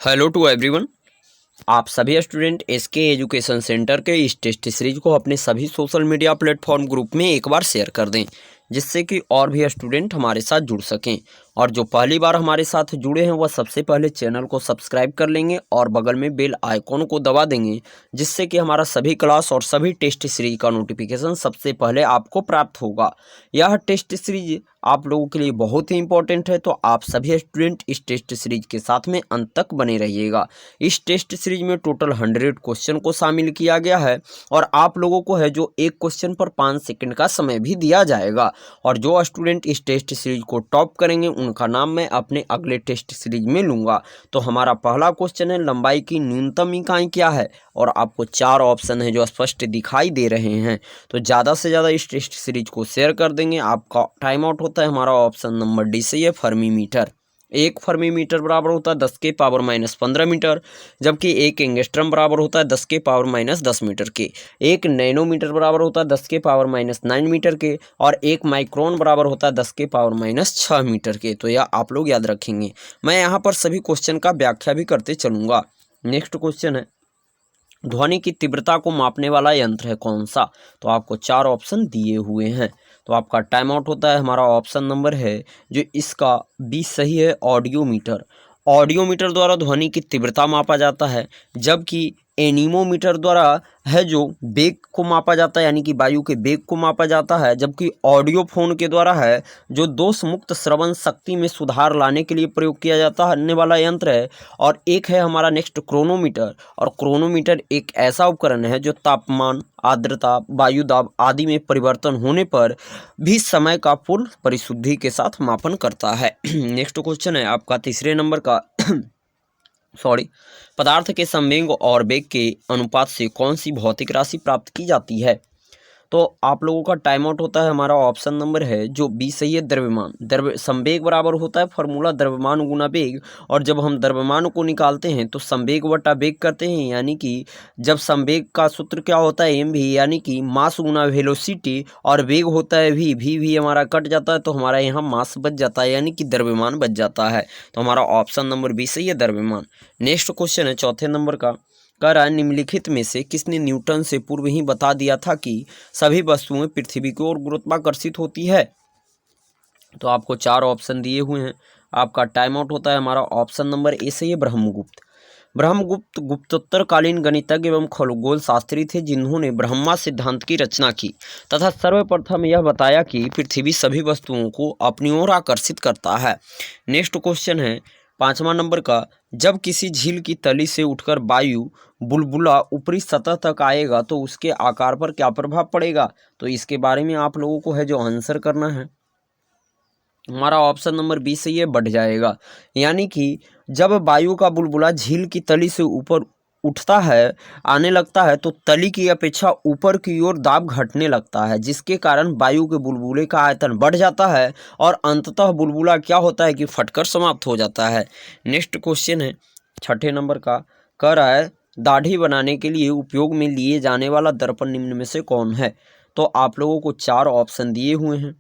Hello to everyone. आप सभी student SK education centre के इस टेस्ट सीरीज को अपने सभी सोशल मीडिया प्लेटफॉर्म ग्रुप में एक बार शेयर कर दें, जिससे कि और भी स्टूडेंट हमारे साथ जुड़ सकें। और जो पहली बार हमारे साथ जुड़े हैं वह सबसे पहले चैनल को सब्सक्राइब कर लेंगे और बगल में बेल आइकॉन को दबा देंगे, जिससे कि हमारा सभी क्लास और सभी टेस्ट सीरीज का नोटिफिकेशन सबसे पहले आपको प्राप्त होगा। यह टेस्ट सीरीज आप लोगों के लिए बहुत ही इंपॉर्टेंट है, तो आप सभी स्टूडेंट इस टेस्ट सीरीज के साथ में अंत तक बने रहिएगा। इस टेस्ट सीरीज में टोटल 100 क्वेश्चन को शामिल किया गया है और आप लोगों को है जो एक क्वेश्चन पर 5 सेकंड का समय भी दिया जाएगा। और जो स्टूडेंट इस टेस्ट सीरीज को टॉप करेंगे उनका नाम मैं अपने अगले टेस्ट सीरीज में लूँगा। तो हमारा पहला क्वेश्चन है, लंबाई की न्यूनतम इकाई क्या है? और आपको 4 ऑप्शन है जो स्पष्ट दिखाई दे रहे हैं। तो ज़्यादा से ज़्यादा इस टेस्ट सीरीज को शेयर कर देंगे। आपका टाइम आउट होता है। हमारा ऑप्शन नंबर डी सही है, फर्मी मीटर। 1 फर्मी मीटर बराबर होता है 10 के पावर माइनस 15 मीटर, जबकि 1 एंगस्ट्रम बराबर होता है 10 के पावर माइनस 10 मीटर के। 1 नैनोमीटर बराबर होता है 10 के पावर माइनस 9 मीटर के, और 1 माइक्रोन बराबर होता है 10 के पावर माइनस 6 मीटर के। तो यह आप लोग याद रखेंगे। मैं यहाँ पर सभी क्वेश्चन का व्याख्या भी करते चलूँगा। नेक्स्ट क्वेश्चन है, ध्वनि की तीव्रता को मापने वाला यंत्र है कौन सा? तो आपको 4 ऑप्शन दिए हुए हैं। तो आपका टाइम आउट होता है। हमारा ऑप्शन नंबर है जो इसका बी सही है, ऑडियोमीटर। ऑडियोमीटर द्वारा ध्वनि की तीव्रता मापा जाता है, जबकि एनीमोमीटर द्वारा है जो वेग को मापा जाता है, यानी कि वायु के वेग को मापा जाता है। जबकि ऑडियो फोन के द्वारा है जो दोष मुक्त श्रवण शक्ति में सुधार लाने के लिए प्रयोग किया जाता है वाला यंत्र है। और एक है हमारा नेक्स्ट क्रोनोमीटर। और क्रोनोमीटर एक ऐसा उपकरण है जो तापमान, आर्द्रता, वायु दाब आदि में परिवर्तन होने पर भी समय का पूर्ण परिशुद्धि के साथ मापन करता है। नेक्स्ट क्वेश्चन है आपका तीसरे नंबर का पदार्थ के संवेग और वेग के अनुपात से कौन सी भौतिक राशि प्राप्त की जाती है? तो आप लोगों का टाइम आउट होता है। हमारा ऑप्शन नंबर है जो बी सही है, द्रव्यमान। संवेग बराबर होता है फॉर्मूला द्रव्यमान गुना वेग। और जब हम द्रव्यमान को निकालते हैं तो संवेग बटा वेग करते हैं, यानी कि जब संवेग का सूत्र क्या होता है, एम भी, यानी कि मास गुना वेलोसिटी, और वेग होता है भी हमारा कट जाता है तो हमारा यहाँ मास बच जाता है, यानी कि द्रव्यमान बच जाता है। तो हमारा ऑप्शन नंबर बी सही है, द्रव्यमान। नेक्स्ट क्वेश्चन है चौथे नंबर का, कह रहा है निम्नलिखित में से किसने न्यूटन से पूर्व ही बता दिया था कि सभी वस्तुएं पृथ्वी की ओर गुरुत्वाकर्षित होती है? तो आपको 4 ऑप्शन दिए हुए हैं। आपका टाइम आउट होता है। हमारा ऑप्शन नंबर ए सही है, ब्रह्मगुप्त। ब्रह्मगुप्त गुप्तोत्तरकालीन गणितज्ञ एवं खगोल शास्त्री थे, जिन्होंने ब्रह्मा सिद्धांत की रचना की तथा सर्वप्रथम यह बताया कि पृथ्वी सभी वस्तुओं को अपनी ओर आकर्षित करता है। नेक्स्ट क्वेश्चन है 5वां नंबर का, जब किसी झील की तली से उठकर वायु बुलबुला ऊपरी सतह तक आएगा तो उसके आकार पर क्या प्रभाव पड़ेगा? तो इसके बारे में आप लोगों को है जो आंसर करना है। हमारा ऑप्शन नंबर बी सही है, बढ़ जाएगा। यानी कि जब वायु का बुलबुला झील की तली से ऊपर उठता है, आने लगता है, तो तली की अपेक्षा ऊपर की ओर दाब घटने लगता है, जिसके कारण वायु के बुलबुले का आयतन बढ़ जाता है और अंततः बुलबुला क्या होता है कि फटकर समाप्त हो जाता है। नेक्स्ट क्वेश्चन है 6ठे नंबर का, कह रहा है दाढ़ी बनाने के लिए उपयोग में लिए जाने वाला दर्पण निम्न में से कौन है? तो आप लोगों को 4 ऑप्शन दिए हुए हैं।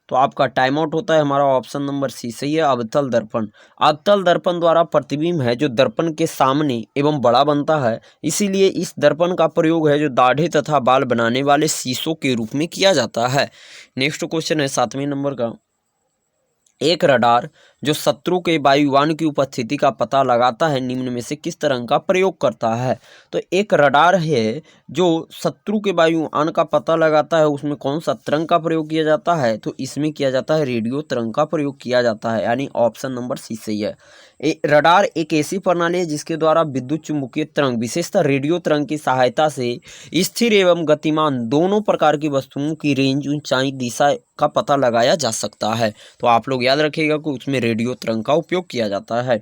तो आपका टाइम आउट होता है। हमारा ऑप्शन नंबर सी सही है, अवतल दर्पण। अवतल दर्पण द्वारा प्रतिबिंब है जो दर्पण के सामने एवं बड़ा बनता है, इसीलिए इस दर्पण का प्रयोग है जो दाढ़ी तथा बाल बनाने वाले शीशों के रूप में किया जाता है। नेक्स्ट क्वेश्चन है 7वें नंबर का, एक रडार जो शत्रु के वायुयान की उपस्थिति का पता लगाता है निम्न में से किस तरंग का प्रयोग करता है? तो एक रडार है जो शत्रु के वायुयान का पता लगाता है, उसमें कौन सा तरंग का प्रयोग किया जाता है? तो इसमें किया जाता है रेडियो तरंग का प्रयोग किया जाता है, यानी ऑप्शन नंबर सी सही है। रडार एक ऐसी प्रणाली है जिसके द्वारा विद्युत चुम्बकीय तरंग, विशेषतः रेडियो तरंग की सहायता से स्थिर एवं गतिमान दोनों प्रकार की वस्तुओं की रेंज, ऊंचाई, दिशा का पता लगाया जा सकता है। तो आप लोग याद रखिएगा कि उसमें रेडियो तरंग का उपयोग किया जाता है।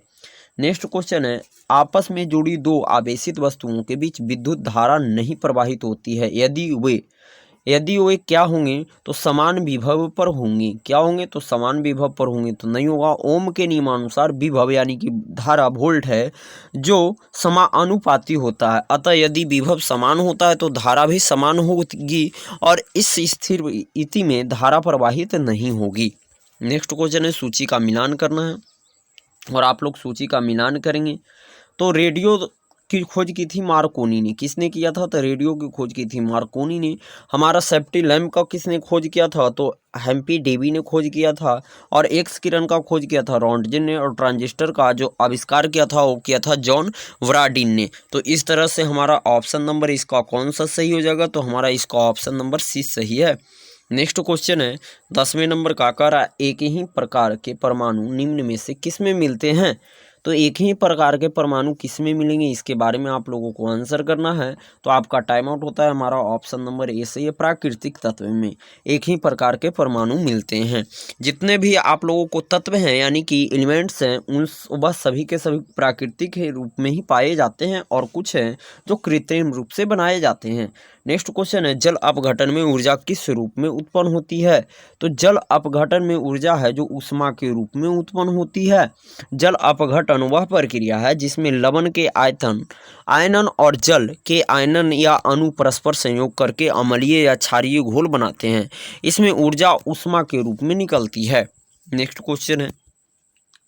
नेक्स्ट क्वेश्चन है, आपस में जुड़ी दो आवेशित वस्तुओं के बीच विद्युत धारा नहीं प्रवाहित होती है, यदि वे क्या होंगे? तो समान विभव पर होंगे। क्या होंगे? तो समान विभव पर होंगे। तो नहीं होगा। ओम के नियमानुसार विभव यानी कि धारा वोल्ट है जो समानुपाती होता है, अतः यदि विभव समान होता है तो धारा भी समान होगी और इस स्थिर स्थिति में धारा प्रवाहित नहीं होगी। नेक्स्ट क्वेश्चन है, सूची का मिलान करना है। और आप लोग सूची का मिलान करेंगे। तो रेडियो की खोज की थी मार्कोनी ने। किसने किया था? तो रेडियो की खोज की थी मार्कोनी ने। हमारा सेफ्टी लैम्प का किसने खोज किया था? तो हेम्पी डेवी ने खोज किया था। और एक्स किरण का खोज किया था रॉन्टजन ने। और ट्रांजिस्टर का जो आविष्कार किया था वो किया था जॉन वराडिन ने। तो इस तरह से हमारा ऑप्शन नंबर इसका कौन सा सही हो जाएगा? तो हमारा इसका ऑप्शन नंबर सी सही है। नेक्स्ट क्वेश्चन है 10वें नंबर का, कह रहा है एक ही प्रकार के परमाणु निम्न में से किस में मिलते हैं? तो एक ही प्रकार के परमाणु किस में मिलेंगे, इसके बारे में आप लोगों को आंसर करना है। तो आपका टाइम आउट होता है। हमारा ऑप्शन नंबर ए सही है, प्राकृतिक तत्व में एक ही प्रकार के परमाणु मिलते हैं। जितने भी आप लोगों को तत्व हैं यानी कि एलिमेंट्स हैं उन वह सभी के सभी प्राकृतिक रूप में ही पाए जाते हैं, और कुछ हैं जो कृत्रिम रूप से बनाए जाते हैं। नेक्स्ट क्वेश्चन है जल अपघटन में ऊर्जा किस रूप में उत्पन्न होती है? तो जल अपघटन में ऊर्जा है जो ऊष्मा के रूप में उत्पन्न होती है। जल अपघटन वह प्रक्रिया है जिसमें लवण के आयनन और जल के आयनन या अणु परस्पर संयोग करके अम्लीय या क्षारीय घोल बनाते हैं। इसमें ऊर्जा ऊष्मा के रूप में निकलती है। नेक्स्ट क्वेश्चन है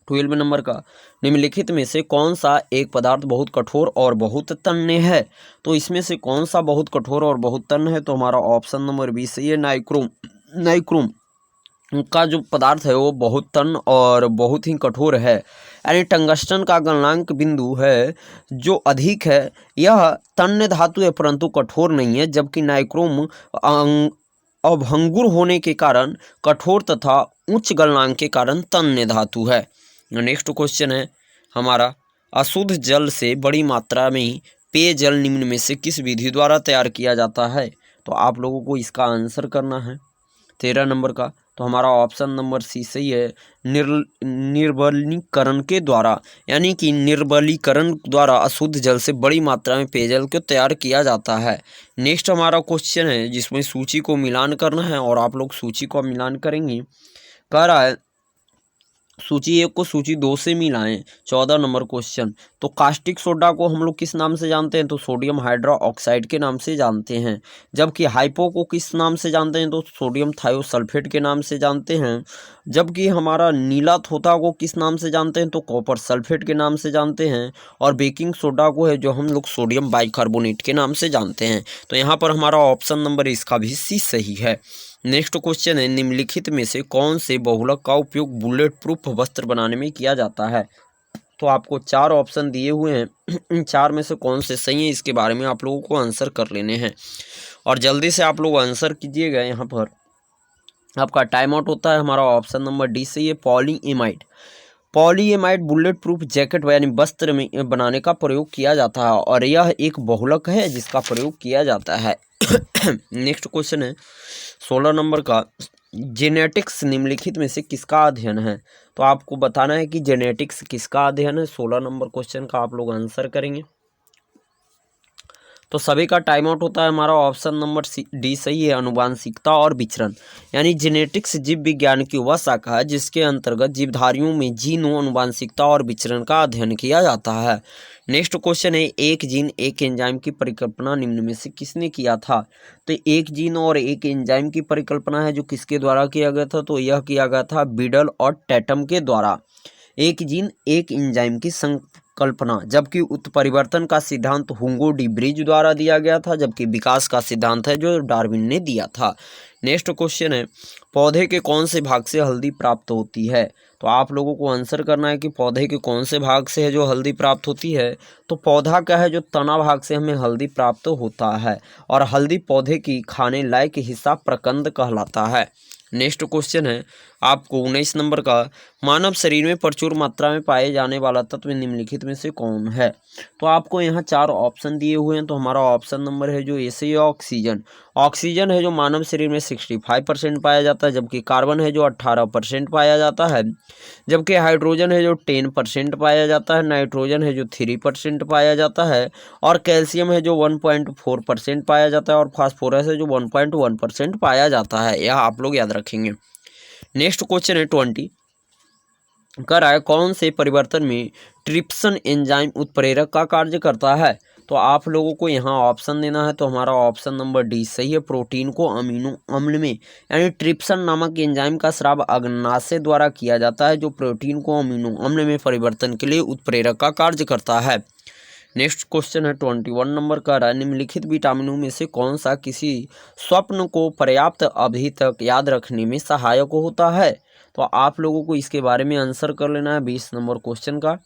12 नंबर का, निम्नलिखित में से कौन सा एक पदार्थ बहुत कठोर और बहुत तन्य है? तो इसमें से कौन सा बहुत कठोर और बहुत तन्य है? तो हमारा ऑप्शन नंबर बी सही है, नाइक्रोम। नाइक्रोम का जो पदार्थ है वो बहुत तन्य और बहुत ही कठोर है। यानी टंगस्टन का गलनांक बिंदु है जो अधिक है, यह तन्य धातु है परंतु कठोर नहीं है, जबकि नाइक्रोम अभंगुर होने के कारण कठोर तथा उच्च गलनांक के कारण तन्य धातु है। नेक्स्ट क्वेश्चन है हमारा, अशुद्ध जल से बड़ी मात्रा में पेयजल निम्न में से किस विधि द्वारा तैयार किया जाता है? तो आप लोगों को इसका आंसर करना है 13 नंबर का। तो हमारा ऑप्शन नंबर सी सही है, निर्बलीकरण के द्वारा। यानी कि निर्बलीकरण द्वारा अशुद्ध जल से बड़ी मात्रा में पेयजल को तैयार किया जाता है। नेक्स्ट हमारा क्वेश्चन है जिसमें सूची को मिलान करना है, और आप लोग सूची को मिलान करेंगे। कह रहा है सूची 1 को सूची 2 से मिलाएं। 14 नंबर क्वेश्चन, तो कास्टिक सोडा को हम लोग किस नाम से जानते हैं? तो सोडियम हाइड्रोक्साइड के नाम से जानते हैं। जबकि हाइपो को किस नाम से जानते हैं? तो सोडियम थायोसल्फेट के नाम से जानते हैं। जबकि हमारा नीला थोथा को किस नाम से जानते हैं? तो कॉपर सल्फेट के नाम से जानते हैं। और बेकिंग सोडा को है जो हम लोग सोडियम बाइकार्बोनेट के नाम से जानते हैं। तो यहाँ पर हमारा ऑप्शन नंबर इसका भी सी सही है। नेक्स्ट क्वेश्चन है, निम्नलिखित में से कौन से बहुलक का उपयोग बुलेट प्रूफ वस्त्र बनाने में किया जाता है? तो आपको 4 ऑप्शन दिए हुए हैं, इन 4 में से कौन से सही हैं इसके बारे में आप लोगों को आंसर कर लेने हैं, और जल्दी से आप लोग आंसर कीजिएगा। यहाँ पर आपका टाइम आउट होता है। हमारा ऑप्शन नंबर डी सही है, polyamide. Polyamide bullet proof jacket यानी वस्त्र में बनाने का प्रयोग किया जाता है, और यह एक बहुलक है जिसका प्रयोग किया जाता है। नेक्स्ट क्वेश्चन है 16 नंबर का, जेनेटिक्स निम्नलिखित में से किसका अध्ययन है? तो आपको बताना है कि जेनेटिक्स किसका अध्ययन है। 16 नंबर क्वेश्चन का आप लोग आंसर करेंगे। तो सभी का टाइम आउट होता है। हमारा ऑप्शन नंबर डी सही है, अनुवांशिकता और विचरण। यानी जेनेटिक्स जीव विज्ञान की वह शाखा है जिसके अंतर्गत जीवधारियों में जीनों, अनुवांशिकता और विचरण का अध्ययन किया जाता है। नेक्स्ट क्वेश्चन है, एक जीन एक एंजाइम की परिकल्पना निम्न में से किसने किया था? तो एक जीन और एक एंजाइम की परिकल्पना है जो किसके द्वारा किया गया था? तो यह किया गया था बिडल और टैटम के द्वारा। एक जीन एक एंजाइम की कल्पना, जबकि उत्परिवर्तन का सिद्धांत हुंगो डी ब्रिज द्वारा दिया गया था, जबकि विकास का सिद्धांत है जो डार्विन ने दिया था। नेक्स्ट क्वेश्चन है, पौधे के कौन से भाग से हल्दी प्राप्त होती है? तो आप लोगों को आंसर करना है कि पौधे के कौन से भाग से है जो हल्दी प्राप्त होती है। तो पौधा क्या है, जो तना भाग से हमें हल्दी प्राप्त होता है, और हल्दी पौधे की खाने लायक हिस्सा प्रकंद कहलाता है। नेक्स्ट क्वेश्चन है आपको 19 नंबर का, मानव शरीर में प्रचुर मात्रा में पाए जाने वाला तत्व निम्नलिखित में से कौन है? तो आपको यहाँ 4 ऑप्शन दिए हुए हैं। तो हमारा ऑप्शन नंबर है जो ए से है, ऑक्सीजन। ऑक्सीजन है जो मानव शरीर में 65% पाया जाता है, जबकि कार्बन है जो 18% पाया जाता है, जबकि हाइड्रोजन है जो 10% पाया जाता है, नाइट्रोजन है जो 3% पाया जाता है, और कैल्शियम है जो 1.4% पाया जाता है, और फास्फोरस है जो 1.1% पाया जाता है। यह आप लोग याद रखेंगे। नेक्स्ट क्वेश्चन है 20, कर रहा है कौन से परिवर्तन में ट्रिप्सन एंजाइम उत्प्रेरक का कार्य करता है? तो आप लोगों को यहाँ ऑप्शन देना है, तो हमारा ऑप्शन नंबर डी सही है। प्रोटीन को अमीनो अम्ल में यानी ट्रिप्सन नामक एंजाइम का स्राव अग्नाशय द्वारा किया जाता है, जो प्रोटीन को अमीनो अम्ल में परिवर्तन के लिए उत्प्रेरक का कार्य करता है। नेक्स्ट क्वेश्चन है 21 नंबर का, निम्नलिखित विटामिनों में से कौन सा किसी स्वप्न को पर्याप्त अवधि तक याद रखने में सहायक होता है? तो आप लोगों को इसके बारे में आंसर कर लेना है 20 नंबर क्वेश्चन का।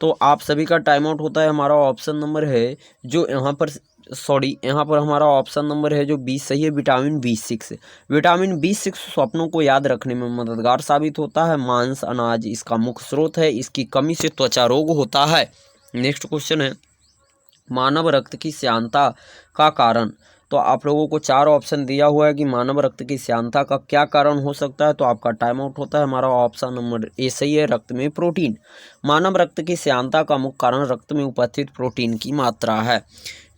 तो आप सभी का टाइम आउट होता है। हमारा ऑप्शन नंबर है जो यहाँ पर हमारा ऑप्शन नंबर है जो 20 सही है, विटामिन B6। विटामिन B6 स्वप्नों को याद रखने में मददगार साबित होता है। मांस अनाज इसका मुख्य स्रोत है, इसकी कमी से त्वचा रोग होता है। नेक्स्ट क्वेश्चन है, मानव रक्त की श्यानता का कारण। तो आप लोगों को 4 ऑप्शन दिया हुआ है कि मानव रक्त की श्यानता का क्या कारण हो सकता है। तो आपका टाइम आउट होता है। हमारा ऑप्शन नंबर ए सही है, रक्त में प्रोटीन। मानव रक्त की श्यानता का मुख्य कारण रक्त में उपस्थित प्रोटीन की मात्रा है।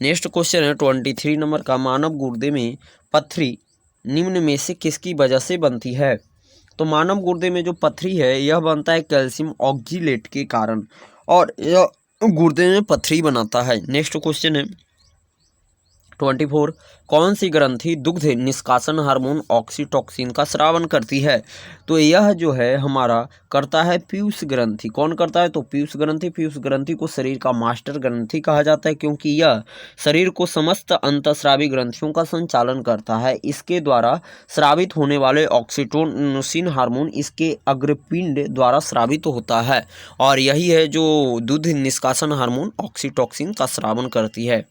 नेक्स्ट क्वेश्चन है 23 नंबर का, मानव गुर्दे में पथरी निम्न में से किसकी वजह से बनती है? तो मानव गुर्दे में जो पथरी है यह बनता है कैल्शियम ऑक्जीलेट के कारण, और यह गुर्दे में पथरी बनाता है। नेक्स्ट क्वेश्चन है 24, कौन सी ग्रंथि दुग्ध निष्कासन हार्मोन ऑक्सीटोसिन का स्रावन करती है? तो यह जो है हमारा करता है पीयूष ग्रंथि। कौन करता है? तो पीयूष ग्रंथि। पीयूष ग्रंथि को शरीर का मास्टर ग्रंथि कहा जाता है, क्योंकि यह शरीर को समस्त अंतःस्रावी ग्रंथियों का संचालन करता है। इसके द्वारा स्रावित होने वाले ऑक्सीटोसिन हार्मोन इसके अग्रपिंड द्वारा स्रावित होता है, और यही है जो दूध निष्कासन हार्मोन ऑक्सीटोसिन का स्रावन करती है।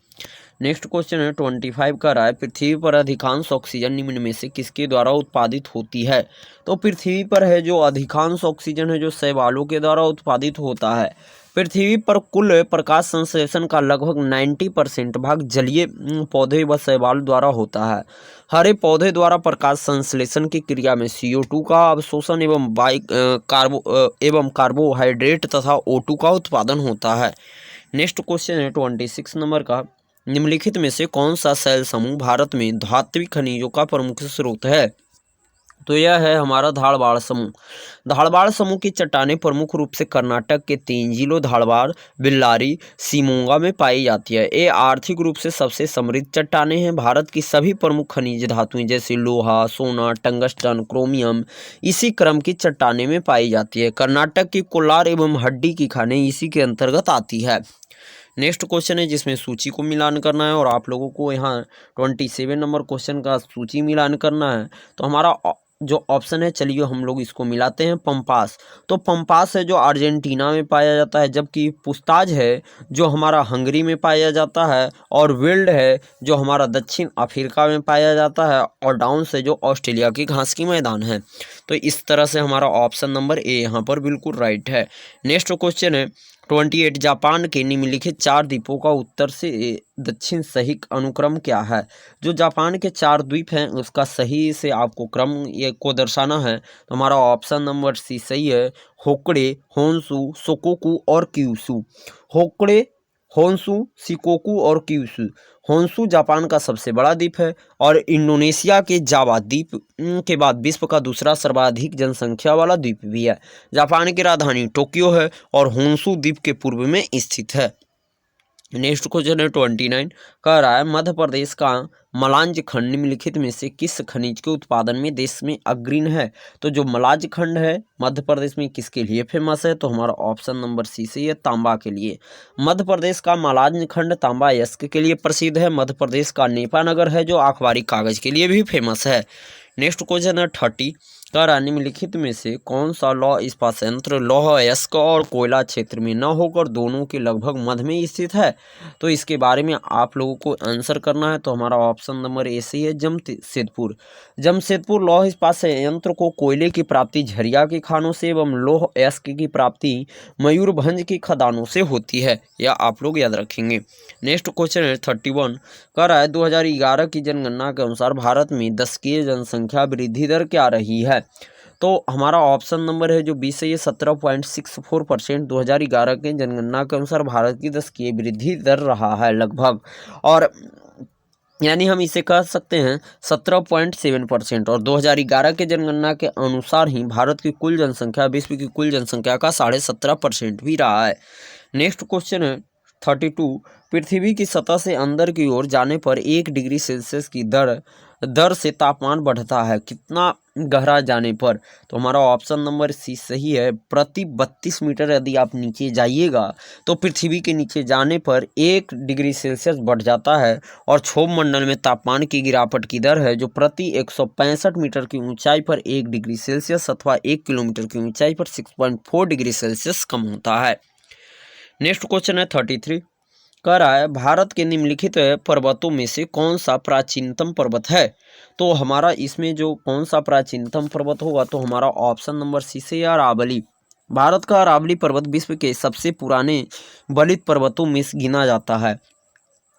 नेक्स्ट क्वेश्चन है 25 का, पृथ्वी पर अधिकांश ऑक्सीजन निम्न में से किसके द्वारा उत्पादित होती है? तो पृथ्वी पर है जो अधिकांश ऑक्सीजन है जो शैवालों के द्वारा उत्पादित होता है। पृथ्वी पर कुल प्रकाश संश्लेषण का लगभग 90% भाग जलीय पौधे व शैवाल द्वारा होता है। हरे पौधे द्वारा प्रकाश संश्लेषण की क्रिया में CO2 का अवशोषण एवं कार्बोहाइड्रेट तथा O2 का उत्पादन होता है। नेक्स्ट क्वेश्चन है 26 नंबर का, निम्नलिखित में से कौन सा शैल समूह भारत में धात्विक खनिजों का प्रमुख स्रोत है? तो यह है हमारा धारवाड़ समूह। धारवाड़ समूह की चट्टानें प्रमुख रूप से कर्नाटक के 3 जिलों धारवाड़, बेल्लारी, शिमोगा में पाई जाती है। ये आर्थिक रूप से सबसे समृद्ध चट्टानें हैं। भारत की सभी प्रमुख खनिज धातुएं जैसे लोहा, सोना, टंगस्टन, क्रोमियम इसी क्रम की चट्टानें में पाई जाती है। कर्नाटक की कोलार एवं हड्डी की खानें इसी के अंतर्गत आती है। नेक्स्ट क्वेश्चन है जिसमें सूची को मिलान करना है, और आप लोगों को यहाँ 27 नंबर क्वेश्चन का सूची मिलान करना है। तो हमारा जो ऑप्शन है, चलिए हम लोग इसको मिलाते हैं। पंपास, तो पंपास है जो अर्जेंटीना में पाया जाता है, जबकि पुस्ताज है जो हमारा हंगरी में पाया जाता है, और विल्ड है जो हमारा दक्षिण अफ्रीका में पाया जाता है, और डाउन्स है जो ऑस्ट्रेलिया की घास की मैदान है। तो इस तरह से हमारा ऑप्शन नंबर ए यहाँ पर बिल्कुल राइट है। नेक्स्ट क्वेश्चन है 28, जापान के निम्नलिखित 4 द्वीपों का उत्तर से दक्षिण सही अनुक्रम क्या है? जो जापान के 4 द्वीप हैं उसका सही से आपको क्रम ये को दर्शाना है। तो हमारा ऑप्शन नंबर सी सही है, होक्कडे, होन्शु, शोकोकु और क्यूशु। होक्कडे, होन्शु, शिकोकु और क्यूशु। होन्शु जापान का सबसे बड़ा द्वीप है, और इंडोनेशिया के जावा द्वीप के बाद विश्व का दूसरा सर्वाधिक जनसंख्या वाला द्वीप भी है। जापान की राजधानी टोक्यो है, और होन्शु द्वीप के पूर्व में स्थित है। नेक्स्ट क्वेश्चन है 29, कह रहा है मध्य प्रदेश का मलांज खंड निम्नलिखित में से किस खनिज के उत्पादन में देश में अग्रणी है? तो जो मलांज खंड है मध्य प्रदेश में किसके लिए फेमस है? तो हमारा ऑप्शन नंबर सी सही है, तांबा के लिए। मध्य प्रदेश का मलांज खंड तांबा अयस्क के लिए प्रसिद्ध है। मध्य प्रदेश का नेपानगर है जो अखबारी कागज के लिए भी फेमस है। नेक्स्ट क्वेश्चन है 30, कह रहा निम्नलिखित में से कौन सा लौह इस्पात संयंत्र लौह अयस्क और कोयला क्षेत्र में न होकर दोनों के लगभग मध्य में स्थित है? तो इसके बारे में आप लोगों को आंसर करना है। तो हमारा ऑप्शन नंबर ए सही है, जमशेदपुर। जमशेदपुर लौह इस्पात संयंत्र को कोयले की प्राप्ति झरिया की खानों से एवं लौह अयस्क की प्राप्ति मयूरभंज की खदानों से होती है, यह आप लोग याद रखेंगे। नेक्स्ट क्वेश्चन है 31, कह रहा है 2011 की जनगणना के अनुसार भारत में दशकीय जनसंख्या वृद्धि दर क्या रही है? तो हमारा ऑप्शन नंबर है जो 20 है, 17.64%। 2011 के जनगणना के अनुसार भारत की दशकीय वृद्धि दर रहा है लगभग, और यानी हम इसे कह सकते हैं 17.7%, और 2011 के जनगणना के अनुसार ही भारत की कुल जनसंख्या विश्व की कुल जनसंख्या का 17.5% भी रहा है। नेक्स्ट क्वेश्चन है 32 पृथ्वी की सतह से अंदर की ओर जाने पर 1 डिग्री सेल्सियस की दर से तापमान बढ़ता है, कितना गहरा जाने पर? तो हमारा ऑप्शन नंबर सी सही है। प्रति 32 मीटर यदि आप नीचे जाइएगा तो पृथ्वी के नीचे जाने पर 1 डिग्री सेल्सियस बढ़ जाता है और क्षोभ मंडल में तापमान की गिरावट की दर है जो प्रति 165 मीटर की ऊंचाई पर 1 डिग्री सेल्सियस अथवा 1 किलोमीटर की ऊंचाई पर 6.4 डिग्री सेल्सियस कम होता है। नेक्स्ट क्वेश्चन है 33, कह रहा है भारत के निम्नलिखित पर्वतों में से कौन सा प्राचीनतम पर्वत है? तो हमारा इसमें जो कौन सा प्राचीनतम पर्वत होगा तो हमारा ऑप्शन नंबर सी से अरावली। भारत का अरावली पर्वत विश्व के सबसे पुराने बलित पर्वतों में से गिना जाता है।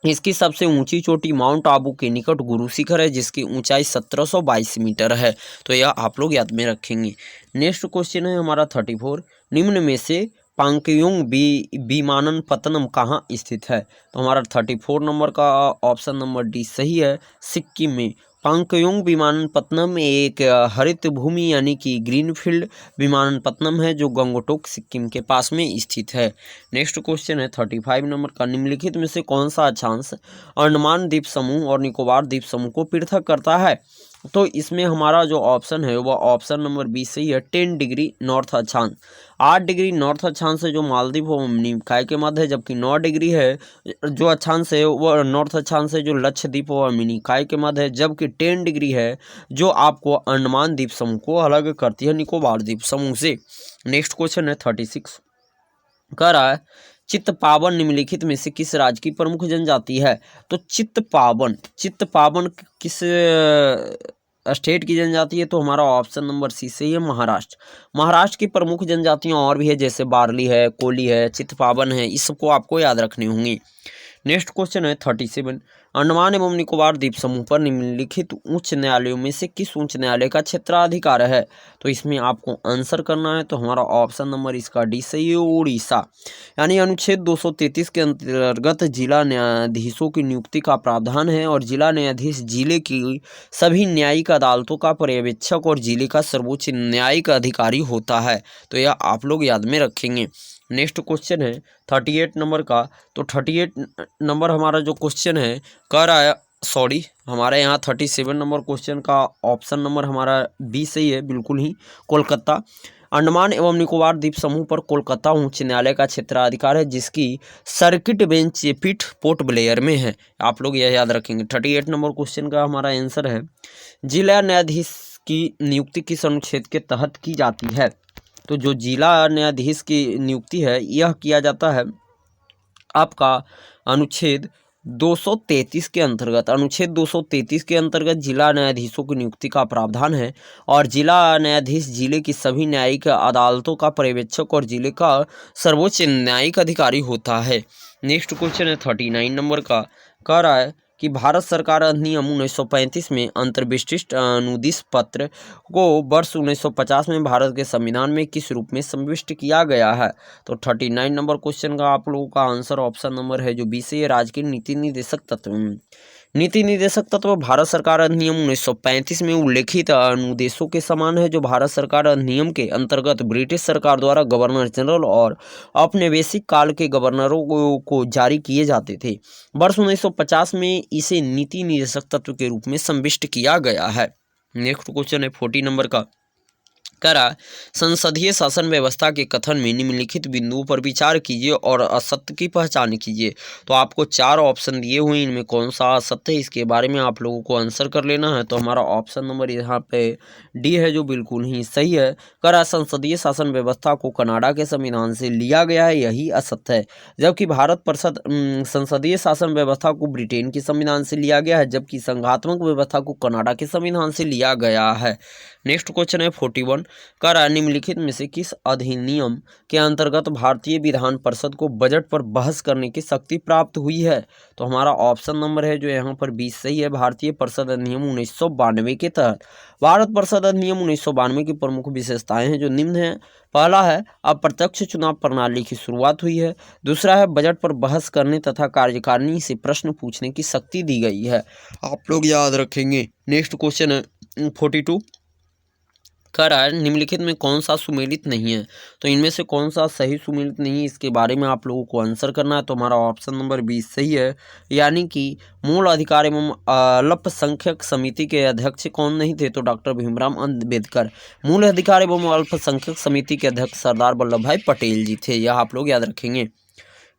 इसकी सबसे ऊंची चोटी माउंट आबू के निकट गुरु शिखर है जिसकी ऊंचाई 1722 मीटर है। तो यह आप लोग याद में रखेंगे। नेक्स्ट क्वेश्चन है हमारा 34, निम्न में से पांगयोंग विमानपत्तनम कहाँ स्थित है? तो हमारा 34 नंबर का ऑप्शन नंबर डी सही है, सिक्किम में। पांगयोंग विमानपत्तनम एक हरित भूमि यानी कि ग्रीनफील्ड विमानपत्तनम है जो गंगटोक सिक्किम के पास में स्थित है। नेक्स्ट क्वेश्चन है 35 नंबर का, निम्नलिखित में से कौन सा अक्षांश अंडमान द्वीप समूह और निकोबार द्वीप समूह को पृथक करता है? तो इसमें हमारा जो ऑप्शन है वह ऑप्शन नंबर बी सही है, 10 डिग्री नॉर्थ अक्षांश। 8 डिग्री नॉर्थ अक्षांश है जो मालदीव और मिनीकॉय के मध्य है, जबकि 9 डिग्री है जो अक्षांश है वह नॉर्थ अक्षांश है जो लक्षद्वीप और मिनीकॉय के मध्य है, जबकि 10 डिग्री है जो आपको अंडमान द्वीप समूह को अलग करती है निकोबार द्वीप समूह से। नेक्स्ट क्वेश्चन है 36, कह रहा है चित्तपावन निम्नलिखित में से किस राज्य की प्रमुख जनजाति है? तो चित्तपावन किस स्टेट की जनजाति है? तो हमारा ऑप्शन नंबर सी सही है, महाराष्ट्र। महाराष्ट्र की प्रमुख जनजातियां और भी है जैसे बारली है, कोली है, चित्तपावन है, इस सबको आपको याद रखने होंगे। नेक्स्ट क्वेश्चन है 37, अंडमान एवं निकोबार द्वीप समूह पर निम्नलिखित उच्च न्यायालयों में से किस उच्च न्यायालय का क्षेत्राधिकार है? तो इसमें आपको आंसर करना है। तो हमारा ऑप्शन नंबर इसका डी सही है, उड़ीसा। यानी अनुच्छेद 233 के अंतर्गत जिला न्यायाधीशों की नियुक्ति का प्रावधान है और जिला न्यायाधीश जिले की सभी न्यायिक अदालतों का पर्यवेक्षक और जिले का सर्वोच्च न्यायिक अधिकारी होता है। तो यह आप लोग याद में रखेंगे। नेक्स्ट क्वेश्चन है 38 नंबर का। तो 38 नंबर हमारा जो क्वेश्चन है कह रहा है, सॉरी हमारे यहाँ 37 नंबर क्वेश्चन का ऑप्शन नंबर हमारा बी सही है, बिल्कुल ही, कोलकाता। अंडमान एवं निकोबार द्वीप समूह पर कोलकाता उच्च न्यायालय का क्षेत्राधिकार है जिसकी सर्किट बेंच पीठ पोर्ट ब्लेयर में है। आप लोग यह याद रखेंगे। 38 नंबर क्वेश्चन का हमारा आंसर है, जिला न्यायाधीश की नियुक्ति किस अनुच्छेद के तहत की जाती है? तो जो जिला न्यायाधीश की नियुक्ति है यह किया जाता है आपका अनुच्छेद 233 के अंतर्गत। अनुच्छेद 233 के अंतर्गत जिला न्यायाधीशों की नियुक्ति का प्रावधान है और जिला न्यायाधीश जिले की सभी न्यायिक अदालतों का पर्यवेक्षक और जिले का सर्वोच्च न्यायिक अधिकारी होता है। नेक्स्ट क्वेश्चन है 39 नंबर का, कह रहा है कि भारत सरकार अधिनियम 1935 में अंतर्विशिष्ट अनुदेश पत्र को वर्ष 1950 में भारत के संविधान में किस रूप में समाविष्ट किया गया है? तो 39 नंबर क्वेश्चन का आप लोगों का आंसर ऑप्शन नंबर है जो बी से राज्य के नीति निर्देशक तत्व। नीति निर्देशक तत्व भारत सरकार अधिनियम 1935 में उल्लेखित अनुदेशों के समान है जो भारत सरकार अधिनियम के अंतर्गत ब्रिटिश सरकार द्वारा गवर्नर जनरल और औपनिवेशिक काल के गवर्नरों को जारी किए जाते थे। वर्ष 1950 में इसे नीति निर्देशक तत्व के रूप में समाविष्ट किया गया है। नेक्स्ट क्वेश्चन है 40 नंबर का, कह रहा संसदीय शासन व्यवस्था के कथन में निम्नलिखित बिंदुओं पर विचार कीजिए और असत्य की पहचान कीजिए। तो आपको 4 ऑप्शन दिए हुए, इनमें कौन सा असत्य है इसके बारे में आप लोगों को आंसर कर लेना है। तो हमारा ऑप्शन नंबर यहाँ पे डी है जो बिल्कुल ही सही है। कह रहा संसदीय शासन व्यवस्था को कनाडा के संविधान से लिया गया है, यही असत्य है। जबकि भारत परिषद संसदीय शासन व्यवस्था को ब्रिटेन के संविधान से लिया गया है, जबकि संघात्मक व्यवस्था को कनाडा के संविधान से लिया गया है। नेक्स्ट क्वेश्चन है 41, कह रहा निम्नलिखित में से किस अधिनियम के अंतर्गत भारतीय विधान परिषद को बजट पर बहस करने की शक्ति प्राप्त हुई है? तो हमारा ऑप्शन नंबर है जो यहाँ पर 20 सही है, भारतीय परिषद अधिनियम 1992 के तहत। भारत परिषद अधिनियम 1992 की प्रमुख विशेषताएं हैं जो निम्न है। पहला है अप्रत्यक्ष चुनाव प्रणाली की शुरुआत हुई है। दूसरा है बजट पर बहस करने तथा कार्यकारिणी से प्रश्न पूछने की शक्ति दी गई है। आप लोग याद रखेंगे। नेक्स्ट क्वेश्चन है 42, कह रहा है निम्नलिखित में कौन सा सुमेलित नहीं है, तो इनमें से कौन सा सही सुमेलित नहीं है इसके बारे में आप लोगों को आंसर करना है। तो हमारा ऑप्शन नंबर 20 सही है, यानी कि मूल अधिकार एवं अल्पसंख्यक समिति के अध्यक्ष कौन नहीं थे, तो डॉक्टर भीमराव अम्बेडकर। मूल अधिकार एवं अल्पसंख्यक समिति के अध्यक्ष सरदार वल्लभ भाई पटेल जी थे, यह आप लोग याद रखेंगे।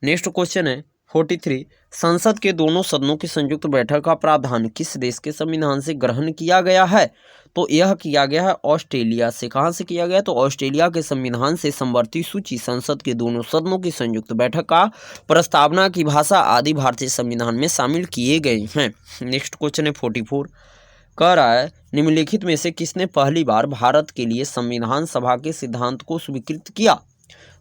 नेक्स्ट क्वेश्चन है 43, संसद के दोनों सदनों की संयुक्त बैठक का प्रावधान किस देश के संविधान से ग्रहण किया गया है, तो यह किया गया है ऑस्ट्रेलिया से। कहाँ से किया गया, तो ऑस्ट्रेलिया के संविधान से समवर्ती सूची संसद के दोनों सदनों की संयुक्त बैठक का प्रस्तावना की भाषा आदि भारतीय संविधान में शामिल किए गए हैं। नेक्स्ट क्वेश्चन है 44, कह रहा है निम्नलिखित में से किसने पहली बार भारत के लिए संविधान सभा के सिद्धांत को स्वीकृत किया,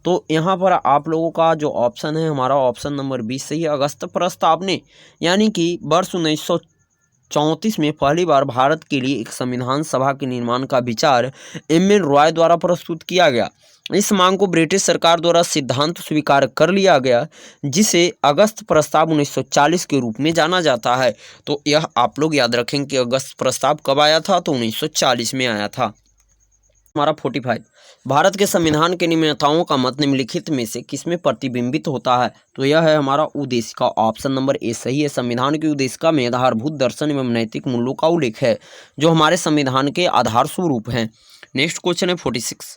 तो यहाँ पर आप लोगों का जो ऑप्शन है हमारा ऑप्शन नंबर 20 सही है, अगस्त प्रस्ताव ने, यानी कि वर्ष 1934 में पहली बार भारत के लिए एक संविधान सभा के निर्माण का विचार एम.एन. रॉय द्वारा प्रस्तुत किया गया। इस मांग को ब्रिटिश सरकार द्वारा सिद्धांत स्वीकार कर लिया गया, जिसे अगस्त प्रस्ताव 1940 के रूप में जाना जाता है। तो यह आप लोग याद रखें कि अगस्त प्रस्ताव कब आया था, तो 1940 में आया था। हमारा 45, भारत के संविधान के निर्माताओं का मत निम्नलिखित में से किसमें प्रतिबिंबित होता है, तो यह है हमारा उद्देशिका, ऑप्शन नंबर ए सही है। संविधान की उद्देशिका में आधारभूत दर्शन एवं नैतिक मूल्यों का उल्लेख है, जो हमारे संविधान के आधार स्वरूप हैं। नेक्स्ट क्वेश्चन है 46,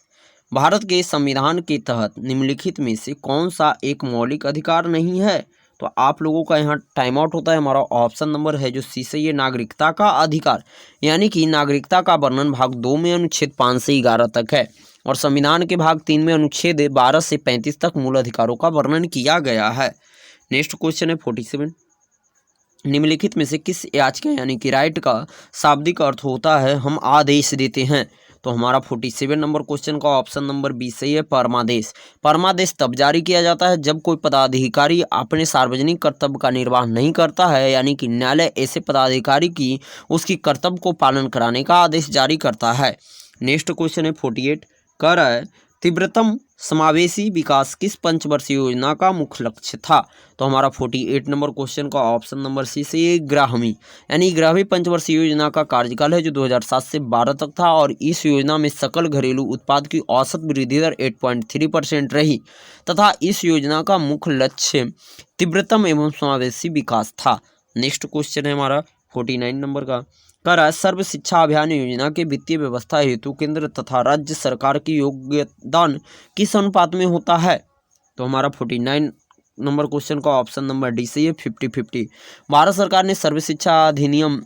भारत के संविधान के तहत निम्नलिखित में से कौन सा एक मौलिक अधिकार नहीं है, तो आप लोगों का यहाँ टाइम आउट होता है। हमारा ऑप्शन नंबर है जो सी सही है, नागरिकता का अधिकार, यानी कि नागरिकता का वर्णन भाग 2 में अनुच्छेद 5 से 11 तक है, और संविधान के भाग 3 में अनुच्छेद 12 से 35 तक मूल अधिकारों का वर्णन किया गया है। नेक्स्ट क्वेश्चन है 47, निम्नलिखित में से किस याचिका यानी कि राइट का शाब्दिक अर्थ होता है हम आदेश देते हैं, तो हमारा 47 नंबर क्वेश्चन का ऑप्शन नंबर 20 सही है, परमादेश। परमादेश तब जारी किया जाता है जब कोई पदाधिकारी अपने सार्वजनिक कर्तव्य का निर्वाह नहीं करता है, यानी कि न्यायालय ऐसे पदाधिकारी की उसकी कर्तव्य को पालन कराने का आदेश जारी करता है। नेक्स्ट क्वेश्चन है 48, कह रहा है तीव्रतम समावेशी विकास किस पंचवर्षीय योजना का मुख्य लक्ष्य था, तो हमारा 48 नंबर क्वेश्चन का ऑप्शन नंबर सी से ये ग्रामीण, यानी ग्रामीण पंचवर्षीय योजना का कार्यकाल है जो 2007 से 12 तक था, और इस योजना में सकल घरेलू उत्पाद की औसत वृद्धि दर 8.3% रही, तथा इस योजना का मुख्य लक्ष्य तीव्रतम एवं समावेशी विकास था। नेक्स्ट क्वेश्चन है हमारा 49 नंबर का, कह रहा है सर्व शिक्षा अभियान योजना के वित्तीय व्यवस्था हेतु केंद्र तथा राज्य सरकार की योगदान किस अनुपात में होता है, तो हमारा 49 नंबर क्वेश्चन का ऑप्शन नंबर डी सही है, 50-50। भारत सरकार ने सर्व शिक्षा अधिनियम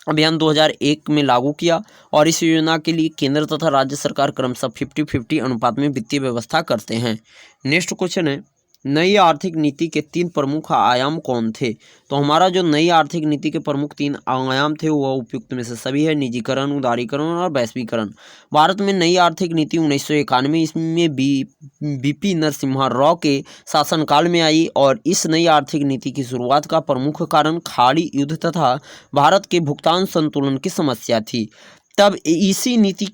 अभियान 2001 में लागू किया, और इस योजना के लिए केंद्र तथा राज्य सरकार क्रमशः 50-50 अनुपात में वित्तीय व्यवस्था करते हैं। नेक्स्ट क्वेश्चन है नई आर्थिक नीति के 3 प्रमुख आयाम कौन थे, तो हमारा जो नई आर्थिक नीति के प्रमुख 3 आयाम थे वह उपयुक्त में से सभी है, निजीकरण, उदारीकरण और वैश्वीकरण। भारत में नई आर्थिक नीति 1991 इसमें बीपी नरसिम्हा राव के शासनकाल में आई, और इस नई आर्थिक नीति की शुरुआत का प्रमुख कारण खाड़ी युद्ध तथा भारत के भुगतान संतुलन की समस्या थी। तब इसी नीति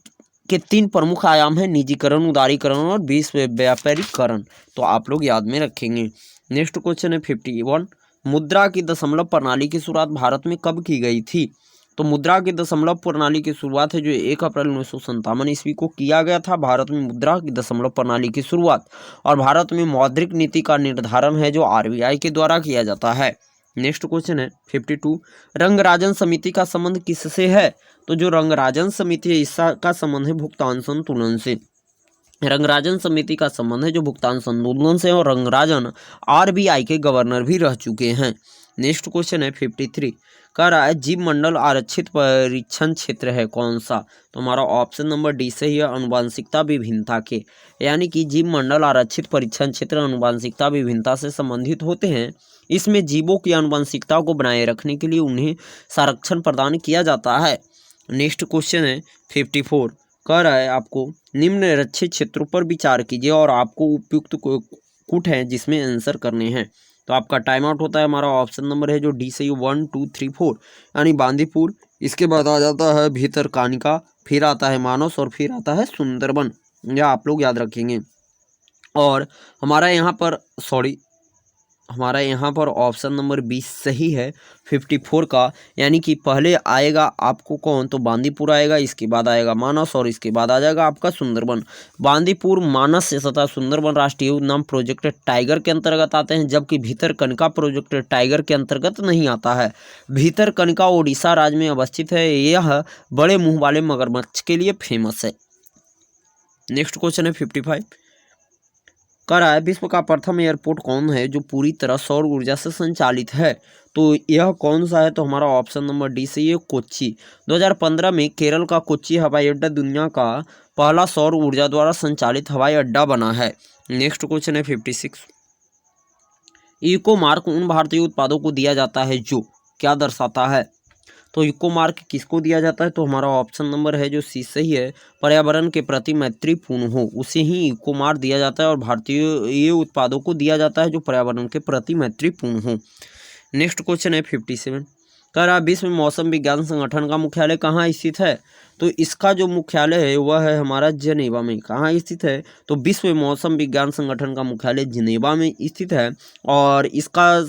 के 3 प्रमुख आयाम हैं, निजीकरण, उदारीकरण और विश्व व्यापारीकरण, तो आप लोग याद में रखेंगे। नेक्स्ट क्वेश्चन है 51, मुद्रा की दशमलव प्रणाली की शुरुआत भारत में कब की गई थी, तो मुद्रा की दशमलव प्रणाली की शुरुआत है जो 1 अप्रैल 1957 ईस्वी को किया गया था। भारत में मुद्रा की दशमलव प्रणाली की शुरुआत और भारत में मौद्रिक नीति का निर्धारण है जो RBI के द्वारा किया जाता है। नेक्स्ट क्वेश्चन है 52, रंगराजन समिति का संबंध किससे है, तो जो रंगराजन समिति है इसका संबंध है भुगतान संतुलन से। रंगराजन समिति का संबंध है जो भुगतान संतुलन से, और रंगराजन RBI के गवर्नर भी रह चुके हैं। नेक्स्ट क्वेश्चन है 53, कह रहा है जीव मंडल आरक्षित परीक्षण क्षेत्र है कौन सा, तो हमारा ऑप्शन नंबर डी से ही है, अनुवांशिकता विभिन्नता के, यानी कि जीव मंडल आरक्षित परीक्षण क्षेत्र अनुवांशिकता विभिन्नता से संबंधित होते हैं। इसमें जीवों की आनुवंशिकता को बनाए रखने के लिए उन्हें संरक्षण प्रदान किया जाता है। नेक्स्ट क्वेश्चन है 54, कह रहा है आपको निम्न रक्षित क्षेत्रों पर विचार कीजिए और आपको उपयुक्त कुट है जिसमें आंसर करने हैं, तो आपका टाइम आउट होता है। हमारा ऑप्शन नंबर है जो डी से 1, 2, 3, 4, यानी बांदीपुर, इसके बाद आ जाता है भीतरकानिका, फिर आता है मानस और फिर आता है सुंदरबन, यह आप लोग याद रखेंगे। और हमारा यहाँ पर हमारा यहाँ पर ऑप्शन नंबर 20 सही है 54 का, यानी कि पहले आएगा आपको कौन, तो बांदीपुर आएगा, इसके बाद आएगा मानस और इसके बाद आ जाएगा आपका सुंदरबन। बांदीपुर, मानस तथा सुंदरबन राष्ट्रीय उद्यान प्रोजेक्ट टाइगर के अंतर्गत आते हैं, जबकि भीतरकनिका प्रोजेक्ट टाइगर के अंतर्गत नहीं आता है। भीतरकनिका उड़ीसा राज्य में अवस्थित है, यह बड़े मुंह वाले मगरमच्छ के लिए फेमस है। नेक्स्ट क्वेश्चन है 55, कह रहा है विश्व का प्रथम एयरपोर्ट कौन है जो पूरी तरह सौर ऊर्जा से संचालित है, तो यह कौन सा है, तो हमारा ऑप्शन नंबर डी सही है, कोच्चि। 2015 में केरल का कोच्चि हवाई अड्डा दुनिया का पहला सौर ऊर्जा द्वारा संचालित हवाई अड्डा बना है। नेक्स्ट क्वेश्चन है 56, इको मार्क उन भारतीय उत्पादों को दिया जाता है जो क्या दर्शाता है, तो इको मार्क किसको दिया जाता है, तो हमारा ऑप्शन नंबर है जो सी सही है, पर्यावरण के प्रति मैत्रीपूर्ण हो उसे ही इको मार्क दिया जाता है और भारतीय उत्पादों को दिया जाता है जो पर्यावरण के प्रति मैत्रीपूर्ण हो। नेक्स्ट क्वेश्चन है 57, कह रहा विश्व मौसम विज्ञान संगठन का मुख्यालय कहाँ स्थित है, तो इसका जो मुख्यालय है वह है हमारा जनेवा में। कहाँ स्थित है, तो विश्व मौसम विज्ञान संगठन का मुख्यालय जनेवा में स्थित है और इसका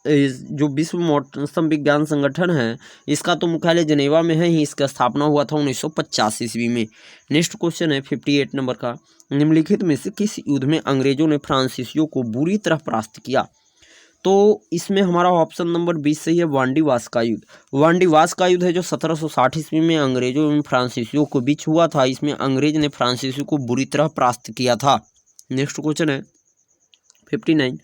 जो विश्व मौसम विज्ञान संगठन है इसका तो मुख्यालय जनेवा में है ही, इसका स्थापना हुआ था 1950 ईस्वी में। नेक्स्ट क्वेश्चन है 58 नंबर का, निम्नलिखित में से किस युद्ध में अंग्रेजों ने फ्रांसीसियों को बुरी तरह परास्त किया, तो इसमें हमारा ऑप्शन नंबर 20 सही है, वांडीवास का युद्ध। वांडीवास का युद्ध है जो 1760 ईस्वी में अंग्रेजों एवं फ्रांसीसियों के बीच हुआ था, इसमें अंग्रेज ने फ्रांसीसियों को बुरी तरह परास्त किया था। नेक्स्ट क्वेश्चन है 59,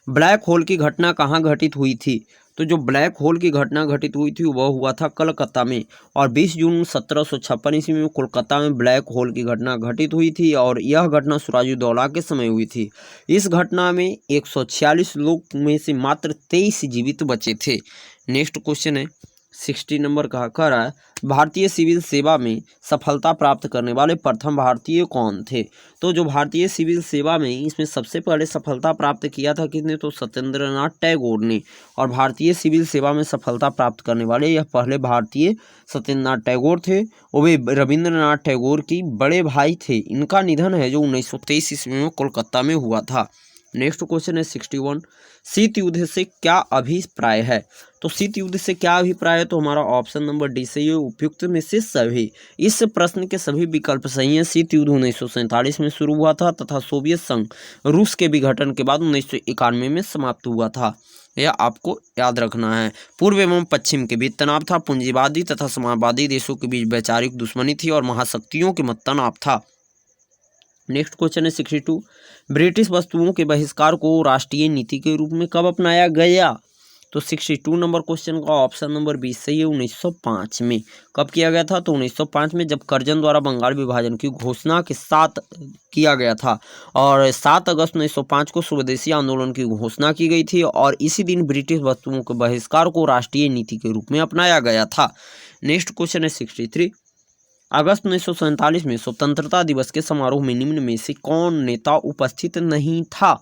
ब्लैक होल की घटना कहाँ घटित हुई थी, तो जो ब्लैक होल की घटना घटित हुई थी वह हुआ था कलकत्ता में और 20 जून 1756 ईस्वी में कोलकाता में ब्लैक होल की घटना घटित हुई थी और यह घटना सिराजुद्दौला के समय हुई थी। इस घटना में 146 लोग में से मात्र 23 जीवित बचे थे। नेक्स्ट क्वेश्चन है 60 नंबर का, कह रहा है भारतीय सिविल सेवा में सफलता प्राप्त करने वाले प्रथम भारतीय कौन थे, तो जो भारतीय सिविल सेवा में इसमें सबसे पहले सफलता प्राप्त किया था किसने, तो सत्येंद्रनाथ टैगोर ने। और भारतीय सिविल सेवा में सफलता प्राप्त करने वाले यह पहले भारतीय सत्येंद्रनाथ टैगोर थे, वो भी रविंद्रनाथ टैगोर की बड़े भाई थे। इनका निधन है जो 1923 ईस्वी में कोलकाता में हुआ था। नेक्स्ट क्वेश्चन है 61, शीत युद्ध से क्या अभिप्राय है, तो शीत युद्ध से क्या अभिप्राय है, तो हमारा ऑप्शन नंबर डी सही है, उपयुक्त में से सभी। इस प्रश्न के सभी विकल्प सही हैं। शीत युद्ध 1947 में शुरू हुआ था तथा सोवियत संघ रूस के विघटन के बाद 1991 में समाप्त हुआ था, यह आपको याद रखना है। पूर्व एवं पश्चिम के बीच तनाव था, पूंजीवादी तथा समाजवादी देशों के बीच वैचारिक दुश्मनी थी और महाशक्तियों के मध्य तनाव था। नेक्स्ट क्वेश्चन है 62, ब्रिटिश वस्तुओं के बहिष्कार को राष्ट्रीय नीति के रूप में कब अपनाया गया, तो 62 नंबर क्वेश्चन का ऑप्शन नंबर 20 सही है, 1905 में। कब किया गया था, तो 1905 में, जब कर्जन द्वारा बंगाल विभाजन की घोषणा के साथ किया गया था और 7 अगस्त 1905 को स्वदेशी आंदोलन की घोषणा की गई थी और इसी दिन ब्रिटिश वस्तुओं के बहिष्कार को राष्ट्रीय नीति के रूप में अपनाया गया था। नेक्स्ट क्वेश्चन है 63, अगस्त 1947 में स्वतंत्रता दिवस के समारोह में निम्न में से कौन नेता उपस्थित नहीं था,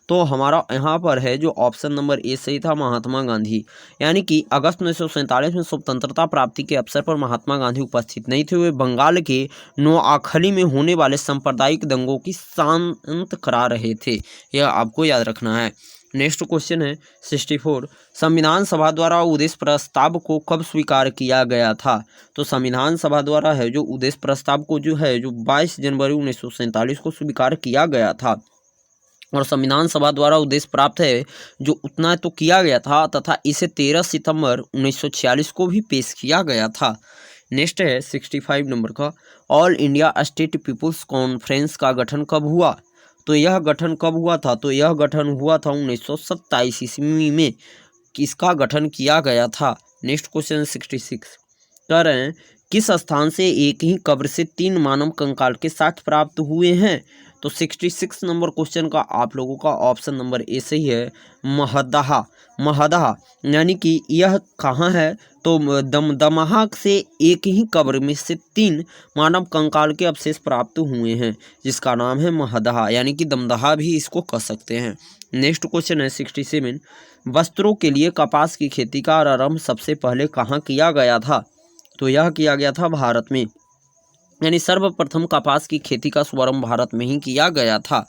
तो हमारा यहाँ पर है जो ऑप्शन नंबर ए सही था, महात्मा गांधी। यानी कि अगस्त 1947 में स्वतंत्रता प्राप्ति के अवसर पर महात्मा गांधी उपस्थित नहीं थे, वे बंगाल के नोआखली में होने वाले सांप्रदायिक दंगों की शांत करा रहे थे, यह आपको याद रखना है। नेक्स्ट क्वेश्चन है 64, संविधान सभा द्वारा उद्देश्य प्रस्ताव को कब स्वीकार किया गया था, तो संविधान सभा द्वारा है जो उद्देश्य प्रस्ताव को जो है जो 22 जनवरी 1947 को स्वीकार किया गया था और संविधान सभा द्वारा उद्देश्य प्राप्त है जो उतना तो किया गया था तथा इसे 13 सितंबर 1946 को भी पेश किया गया था। नेक्स्ट है 65 नंबर का, all India state peoples conference का गठन कब हुआ, तो यह गठन कब हुआ था, तो यह गठन हुआ था 1927 ईस्वी में, किसका गठन किया गया था। नेक्स्ट क्वेश्चन 66, कह रहे हैं किस स्थान से एक ही कब्र से 3 मानव कंकाल के साक्ष्य प्राप्त हुए हैं, तो 66 नंबर क्वेश्चन का आप लोगों का ऑप्शन नंबर ए सही है, महदहा। महदहा यानी कि यह कहाँ है, तो दमदमा से एक ही कब्र में से 3 मानव कंकाल के अवशेष प्राप्त हुए हैं जिसका नाम है महदहा, यानी कि दमदहा भी इसको कह सकते हैं। नेक्स्ट क्वेश्चन है 67, वस्त्रों के लिए कपास की खेती का आरंभ सबसे पहले कहाँ किया गया था, तो यह किया गया था भारत में, यानी सर्वप्रथम कपास की खेती का शुभारंभ भारत में ही किया गया था।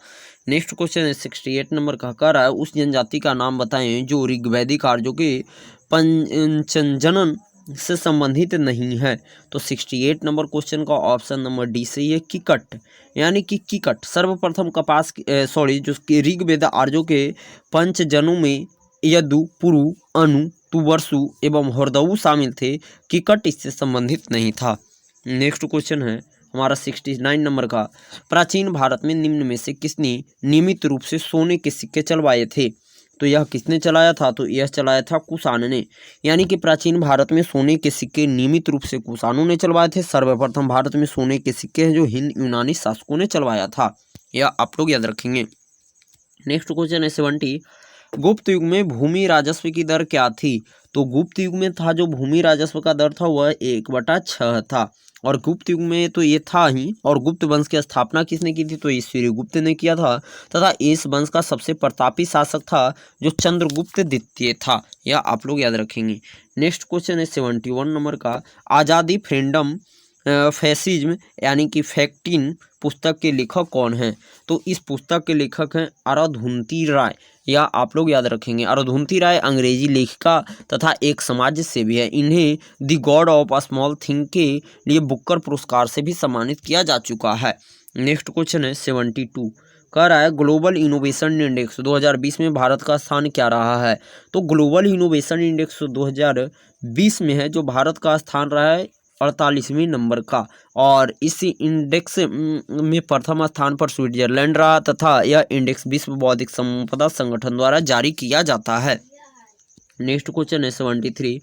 नेक्स्ट क्वेश्चन है 68 नंबर का, कह रहा है उस जनजाति का नाम बताएं जो ऋग्वैदिक आर्यों के पंचजनन से संबंधित नहीं है। तो 68 नंबर क्वेश्चन का ऑप्शन नंबर डी सही है, किकट। यानी कि किकट सर्वप्रथम कपास जो ऋग्वेद आर्यों के पंचजनों में यदु, पुरु, अनु, तुवर्सु एवं हरदऊ शामिल थे। किकट इससे संबंधित नहीं था। नेक्स्ट क्वेश्चन है हमारा 69 नंबर का, प्राचीन भारत में निम्न में से किसने नियमित रूप से सोने के सिक्के चलवाए थे। तो यह किसने चलाया था, तो यह चलाया था कुषाण ने। यानी कि प्राचीन भारत में सोने के सिक्के नियमित रूप से कुषाणों ने चलवाए थे। सर्वप्रथम भारत में सोने के सिक्के हैं जो हिंद यूनानी शासकों ने चलवाया था, यह आप लोग याद रखेंगे। नेक्स्ट क्वेश्चन है 70, गुप्त युग में भूमि राजस्व की दर क्या थी। तो गुप्त युग में था जो भूमि राजस्व का दर था वह 1/6 था। और गुप्त युग में तो ये था ही। और गुप्त वंश की स्थापना किसने की थी, तो ये सूर्यगुप्त ने किया था। तथा इस वंश का सबसे प्रतापी शासक था जो चंद्रगुप्त द्वितीय था, यह आप लोग याद रखेंगे। नेक्स्ट क्वेश्चन है 71 नंबर का, आज़ादी फ्रीडम फैसिज्म यानी कि फैक्टिन पुस्तक के लेखक कौन हैं। तो इस पुस्तक के लेखक हैं अरुंधति राय, या आप लोग याद रखेंगे। अरुंधति राय अंग्रेजी लेखिका तथा एक समाज सेवी है। इन्हें the God of a small thing के लिए बुकर पुरस्कार से भी सम्मानित किया जा चुका है। नेक्स्ट क्वेश्चन है 72, कह रहा है ग्लोबल इनोवेशन इंडेक्स 2020 में भारत का स्थान क्या रहा है। तो ग्लोबल इनोवेशन इंडेक्स 2020 में है जो भारत का स्थान रहा है 48वें नंबर का। और इस इंडेक्स में प्रथम स्थान पर स्विट्जरलैंड रहा तथा यह इंडेक्स विश्व बौद्धिक संपदा संगठन द्वारा जारी किया जाता है। नेक्स्ट क्वेश्चन है 73,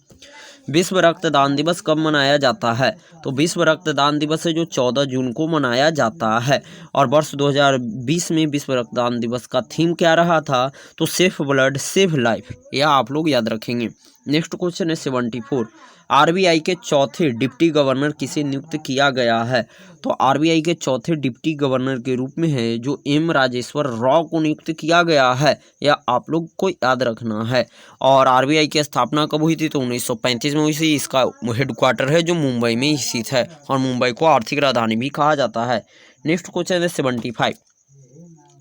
विश्व रक्तदान दिवस कब मनाया जाता है। तो विश्व रक्तदान दिवस है जो 14 जून को मनाया जाता है। और वर्ष 2020 में विश्व रक्तदान दिवस का थीम क्या रहा था, तो सेव ब्लड सेव लाइफ, यह आप लोग याद रखेंगे। नेक्स्ट क्वेश्चन है 74, आरबीआई के चौथे डिप्टी गवर्नर किसे नियुक्त किया गया है। तो आरबीआई के चौथे डिप्टी गवर्नर के रूप में है जो एम राजेश्वर राव को नियुक्त किया गया है, यह आप लोग को याद रखना है। और आरबीआई की स्थापना कब हुई थी, तो 1935 में हुई थी। इसका हेडक्वार्टर है जो मुंबई में स्थित है और मुंबई को आर्थिक राजधानी भी कहा जाता है। नेक्स्ट क्वेश्चन है 75,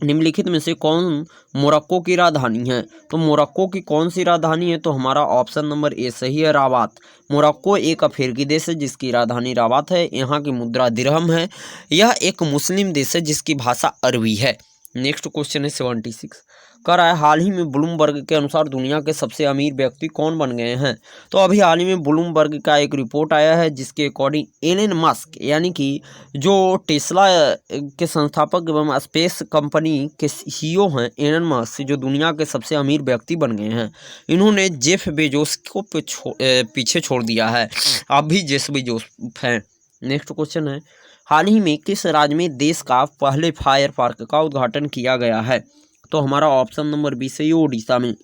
निम्नलिखित में से कौन मोरक्को की राजधानी है। तो मोरक्को की कौन सी राजधानी है, तो हमारा ऑप्शन नंबर ए सही है, राबात। मोरक्को एक अफ्रीकी देश है जिसकी राजधानी राबात है। यहाँ की मुद्रा दिरहम है। यह एक मुस्लिम देश है जिसकी भाषा अरबी है। नेक्स्ट क्वेश्चन है 76, कह रहा है हाल ही में ब्लूमबर्ग के अनुसार दुनिया के सबसे अमीर व्यक्ति कौन बन गए हैं। तो अभी हाल ही में ब्लूमबर्ग का एक रिपोर्ट आया है जिसके अकॉर्डिंग एलन मस्क यानी कि जो टेस्ला के संस्थापक एवं स्पेस कंपनी के सीईओ हैं एलन मस्क, जो दुनिया के सबसे अमीर व्यक्ति बन गए हैं। इन्होंने जेफ बेजोस को पीछे छोड़ दिया है। अब भी जेफ बेजोस हैं। नेक्स्ट क्वेश्चन है, हाल ही में किस राज्य में देश का पहले फायर पार्क का उद्घाटन किया गया है। तो हमारा ऑप्शन नंबर बी सही है, ओडिशा में।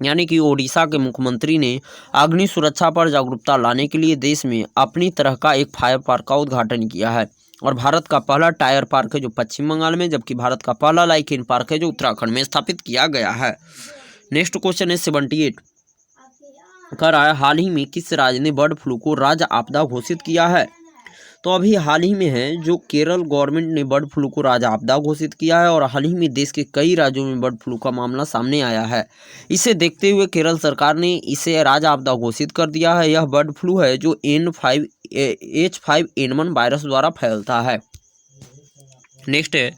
यानी कि ओडिशा के मुख्यमंत्री ने अग्नि सुरक्षा पर जागरूकता लाने के लिए देश में अपनी तरह का एक फायर पार्क का उद्घाटन किया है। और भारत का पहला टायर पार्क है जो पश्चिम बंगाल में, जबकि भारत का पहला लाइकेन पार्क है जो उत्तराखंड में स्थापित किया गया है। नेक्स्ट क्वेश्चन है 78, कह रहा है हाल ही में किस राज्य ने बर्ड फ्लू को राज्य आपदा घोषित किया है। तो अभी हाल ही में है जो केरल गवर्नमेंट ने बर्ड फ्लू को राज्य आपदा घोषित किया है। और हाल ही में देश के कई राज्यों में बर्ड फ्लू का मामला सामने आया है। इसे देखते हुए केरल सरकार ने इसे राज्य आपदा घोषित कर दिया है। यह बर्ड फ्लू है जो H5N1 वायरस द्वारा फैलता है। नेक्स्ट है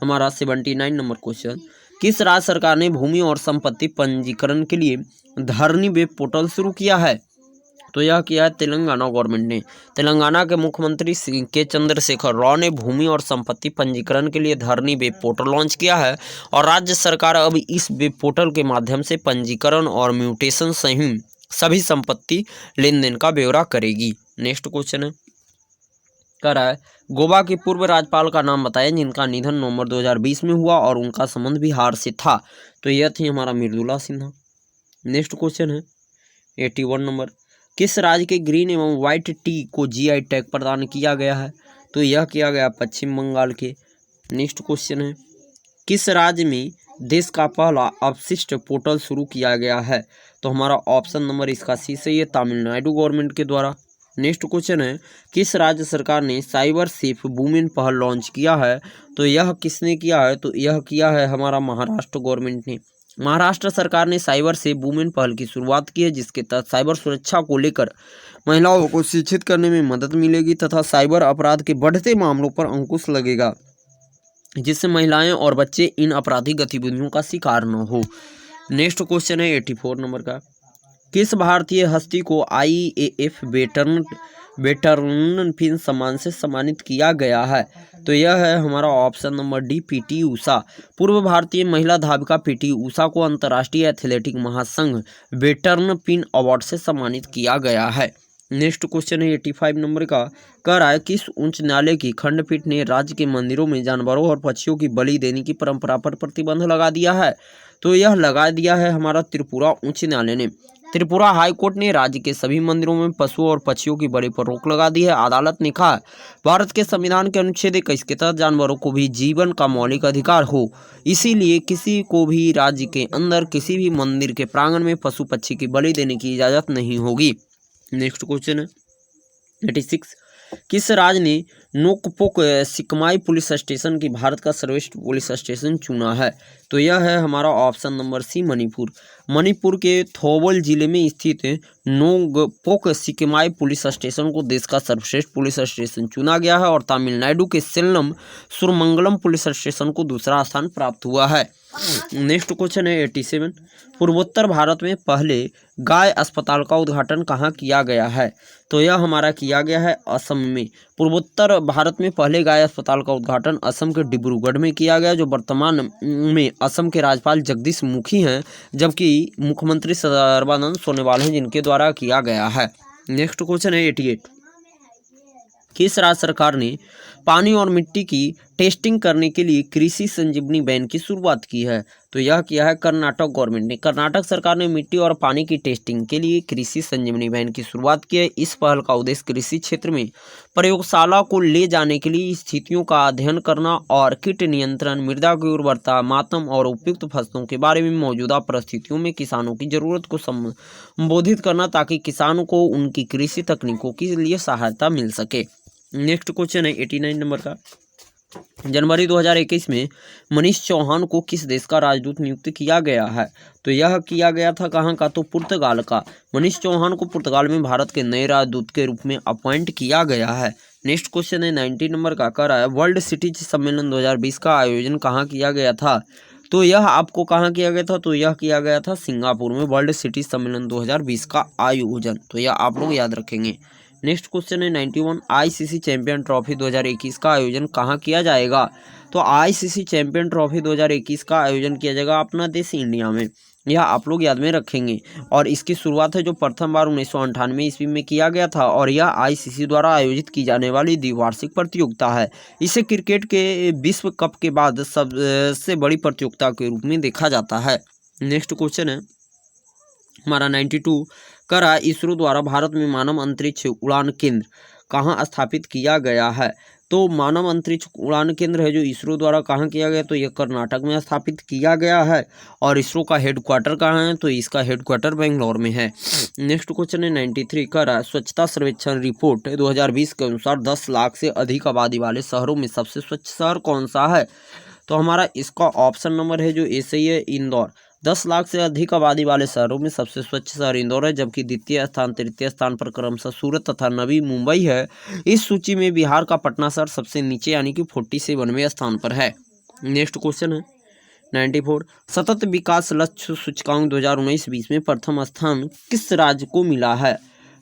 हमारा 79 नंबर क्वेश्चन, किस राज्य सरकार ने भूमि और संपत्ति पंजीकरण के लिए धरनी वेब पोर्टल शुरू किया है। तो यह किया है तेलंगाना गवर्नमेंट ने। तेलंगाना के मुख्यमंत्री के चंद्रशेखर राव ने भूमि और संपत्ति पंजीकरण के लिए धरनी वेब पोर्टल लॉन्च किया है। और राज्य सरकार अब इस वेब पोर्टल के माध्यम से पंजीकरण और म्यूटेशन सहित सभी संपत्ति लेन देन का ब्यौरा करेगी। नेक्स्ट क्वेश्चन है, कह रहा है गोवा के पूर्व राज्यपाल का नाम बताएं जिनका निधन नवंबर 2020 में हुआ और उनका संबंध बिहार से था। तो यह थी हमारा मृदुला सिन्हा। नेक्स्ट क्वेश्चन है 81 नंबर, किस राज्य के ग्रीन एवं व्हाइट टी को जीआई टैग प्रदान किया गया है। तो यह किया गया पश्चिम बंगाल के। नेक्स्ट क्वेश्चन है, किस राज्य में देश का पहला अपशिष्ट पोर्टल शुरू किया गया है। तो हमारा ऑप्शन नंबर इसका सी सही है, तमिलनाडु गवर्नमेंट के द्वारा। नेक्स्ट क्वेश्चन है, किस राज्य सरकार ने साइबर सेफ वुमेन पहल लॉन्च किया है? तो यह किसने किया है? तो यह किया है हमारा महाराष्ट्र गवर्नमेंट ने। महाराष्ट्र सरकार ने साइबर सेफ वुमेन पहल की शुरुआत की है, जिसके तहत साइबर सुरक्षा को लेकर महिलाओं को शिक्षित करने में मदद मिलेगी तथा साइबर अपराध के बढ़ते मामलों पर अंकुश लगेगा, जिससे महिलाएं और बच्चे इन आपराधिक गतिविधियों का शिकार न हो। नेक्स्ट क्वेश्चन है 84 नंबर का, किस भारतीय हस्ती को IAF वेटरन फिन सम्मान से सम्मानित किया गया है? तो यह है हमारा option number D, PT Usha. पूर्व भारतीय महिला धाविका PT ऊषा को अंतर्राष्ट्रीय एथलेटिक महासंघ वेटरन पिन अवार्ड से सम्मानित किया गया है। नेक्स्ट क्वेश्चन है 85 नंबर का, कह रहा है किस उच्च न्यायालय की खंडपीठ ने राज्य के मंदिरों में जानवरों और पक्षियों की बलि देने की परंपरा पर प्रतिबंध लगा दिया है? तो यह लगा दिया है हमारा त्रिपुरा उच्च न्यायालय ने। त्रिपुरा हाई कोर्ट ने राज्य के सभी मंदिरों में पशुओं और पक्षियों की बलि पर रोक लगा दी है। अदालत ने कहा, भारत के संविधान के अनुच्छेद 21 के तहत जानवरों को भी जीवन का मौलिक अधिकार हो, इसीलिए किसी को भी राज्य के अंदर किसी भी मंदिर के प्रांगण में पशु पक्षी की बलि देने की इजाजत नहीं होगी। नेक्स्ट क्वेश्चन है 86, किस राज्य ने नोकपोक सिकमाई पुलिस स्टेशन की भारत का सर्वश्रेष्ठ पुलिस स्टेशन चुना है? तो यह है हमारा option number C, Manipur. Manipur के थौबल जिले में स्थित नोकपोक सिकमाई पुलिस स्टेशन को देश का सर्वश्रेष्ठ पुलिस स्टेशन चुना गया है और तमिलनाडु के सेल्लम सुरमंगलम पुलिस स्टेशन को दूसरा स्थान प्राप्त हुआ है। नेक्स्ट क्वेश्चन है 87, पूर्वोत्तर भारत में पहले गाय अस्पताल का उद्घाटन कहाँ किया गया है? तो यह हमारा किया गया है असम में। पूर्वोत्तर भारत में पहले गाय अस्पताल का उद्घाटन असम के डिब्रूगढ़ में किया गया, जो वर्तमान में असम के राज्यपाल जगदीश मुखी हैं, जबकि मुख्यमंत्री सर्बानंद सोनोवाल हैं, जिनके द्वारा किया गया है। नेक्स्ट क्वेश्चन है 88, किस राज्य सरकार ने पानी और मिट्टी की टेस्टिंग करने के लिए कृषि संजीवनी वैन की शुरुआत की है? तो यह किया है कर्नाटक गवर्नमेंट ने। कर्नाटक सरकार ने मिट्टी और पानी की टेस्टिंग के लिए कृषि संजीवनी वैन की शुरुआत की है। इस पहल का उद्देश्य कृषि क्षेत्र में प्रयोगशाला को ले जाने के लिए स्थितियों का अध्ययन करना और कीट नियंत्रण, मृदा की उर्वरता, मातम और उपयुक्त फसलों के बारे में मौजूदा परिस्थितियों में किसानों की जरूरत को संबोधित करना, ताकि किसानों को उनकी कृषि तकनीकों के लिए सहायता मिल सके। नेक्स्ट क्वेश्चन है 89 नंबर का, जनवरी 2021 में मनीष चौहान को किस देश का राजदूत नियुक्त किया गया है? तो यह किया गया था कहाँ का? तो पुर्तगाल का। मनीष चौहान को पुर्तगाल में भारत के नए राजदूत के रूप में अपॉइंट किया गया है। नेक्स्ट क्वेश्चन है 90 नंबर का, कह रहा है वर्ल्ड सिटीज सम्मेलन 2020 का आयोजन कहाँ किया गया था? तो यह आपको कहाँ किया गया था? तो यह किया गया था सिंगापुर में, वर्ल्ड सिटीज सम्मेलन 2020 का आयोजन। तो यह आप लोग याद रखेंगे। नेक्स्ट क्वेश्चन है 91, ICC चैंपियन ट्रॉफी 2021 का आयोजन कहाँ किया जाएगा? तो ICC चैंपियन ट्रॉफी 2021 का आयोजन किया जाएगा अपना देश इंडिया में। यह आप लोग याद में रखेंगे। और इसकी शुरुआत है जो प्रथम बार 1998 ईस्वी में किया गया था, और यह ICC द्वारा आयोजित की जाने वाली द्विवार्षिक प्रतियोगिता है। इसे क्रिकेट के विश्व कप के बाद सबसे बड़ी प्रतियोगिता के रूप में देखा जाता है। नेक्स्ट क्वेश्चन है हमारा 92, करा इसरो द्वारा भारत में मानव अंतरिक्ष उड़ान केंद्र कहाँ स्थापित किया गया है? तो मानव अंतरिक्ष उड़ान केंद्र है जो इसरो द्वारा कहाँ किया गया? तो यह कर्नाटक में स्थापित किया गया है। और इसरो का हेडक्वार्टर कहाँ है? तो इसका हेडक्वार्टर बेंगलोर में है। नेक्स्ट क्वेश्चन है 93, करा स्वच्छता सर्वेक्षण रिपोर्ट 2020 के अनुसार 10 लाख से अधिक आबादी वाले शहरों में सबसे स्वच्छ शहर कौन सा है? तो हमारा इसका ऑप्शन नंबर है जो ए सही है, इंदौर। 10 लाख से अधिक आबादी वाले शहरों में सबसे स्वच्छ शहर इंदौर है, जबकि द्वितीय स्थान तृतीय स्थान पर क्रमशः सूरत तथा नवी मुंबई है। इस सूची में बिहार का पटना शहर सबसे नीचे यानी कि 47वें स्थान पर है। नेक्स्ट क्वेश्चन है 94, सतत विकास लक्ष्य सूचकांक 2019-20 में प्रथम स्थान किस राज्य को मिला है?